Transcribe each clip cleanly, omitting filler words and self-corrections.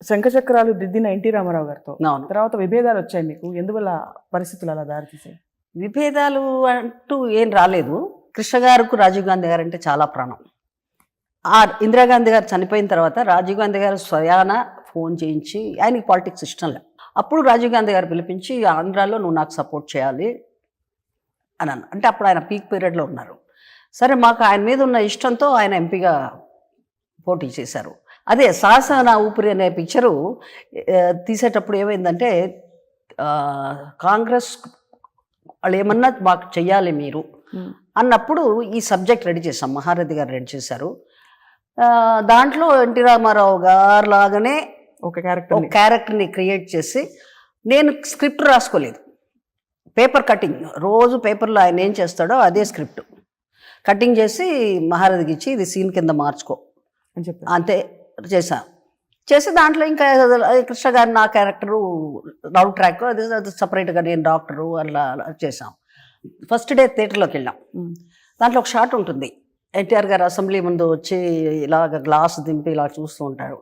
శంఖచక్రాలు దిద్దిన NT Ramarao గారితో అవును. తర్వాత విభేదాలు వచ్చాయి మీకు. ఎందువల్ల పరిస్థితులు అలా దారితీసాయి? విభేదాలు అంటూ ఏం రాలేదు. కృష్ణ గారికి రాజీవ్ గాంధీ గారు అంటే చాలా ప్రాణం. ఇందిరాగాంధీ గారు చనిపోయిన తర్వాత రాజీవ్ గాంధీ గారు స్వయాన ఫోన్ చేయించి, ఆయనకి పాలిటిక్స్ ఇష్టం లేదు, అప్పుడు రాజీవ్ గాంధీ గారు పిలిపించి ఆంధ్రాలో నువ్వు నాకు సపోర్ట్ చేయాలి అని అన్న. అంటే అప్పుడు ఆయన పీక్ పీరియడ్లో ఉన్నారు. సరే, మాకు ఆయన మీద ఉన్న ఇష్టంతో ఆయన ఎంపీగా పోటీ చేశారు. అదే సాహస నా ఊపిరి అనే పిక్చరు తీసేటప్పుడు ఏమైందంటే, కాంగ్రెస్ వాళ్ళు ఏమన్నా మాకు చెయ్యాలి మీరు అన్నప్పుడు ఈ సబ్జెక్ట్ రెడీ చేసాం. మహారథి గారు రెడీ చేశారు. దాంట్లో ఎన్టీ రామారావు గారు లాగానే ఒక క్యారెక్టర్ని క్రియేట్ చేసి, నేను స్క్రిప్ట్ రాసుకోలేదు, పేపర్ కటింగ్, రోజు పేపర్లో ఆయన ఏం చేస్తాడో అదే స్క్రిప్ట్ కటింగ్ చేసి మహారథికి ఇచ్చి ఇది సీన్ కింద మార్చుకో అని చెప్పి అంతే చేసి దాంట్లో ఇంకా కృష్ణ గారు నా క్యారెక్టరు లవ్ ట్రాక్, అది సపరేట్గా నేను డాక్టరు అలా చేసాం. ఫస్ట్ డే థియేటర్లోకి వెళ్ళాం. దాంట్లో ఒక షాట్ ఉంటుంది, ఎన్టీఆర్ గారు అసెంబ్లీ ముందు వచ్చి ఇలాగ గ్లాస్ దింపి ఇలా చూస్తూ ఉంటారు.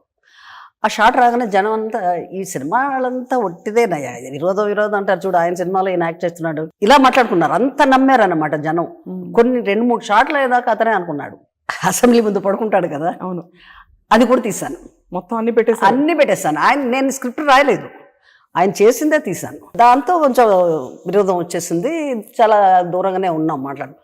ఆ షాట్ రాగానే జనం అంతా, ఈ సినిమా వాళ్ళంతా ఒట్టిదేనయ్యా, విరోధం అంటారు చూడు, ఆయన సినిమాలో ఈయన యాక్ట్ చేస్తున్నాడు, ఇలా మాట్లాడుకున్నారు. అంత నమ్మారన్నమాట జనం. కొన్ని 2-3 షాట్లు అయ్యేదాకా అతనే అనుకున్నాడు. అసెంబ్లీ ముందు పడుకుంటాడు కదా, అవును, అది కూడా తీశాను. మొత్తం అన్ని పెట్టేశాను. నేను స్క్రిప్ట్ రాయలేదు, ఆయన చేసిందే తీశాను. దాంతో కొంచెం విరోధం వచ్చేసింది. చాలా దూరంగానే ఉన్నాం మాట్లాడు.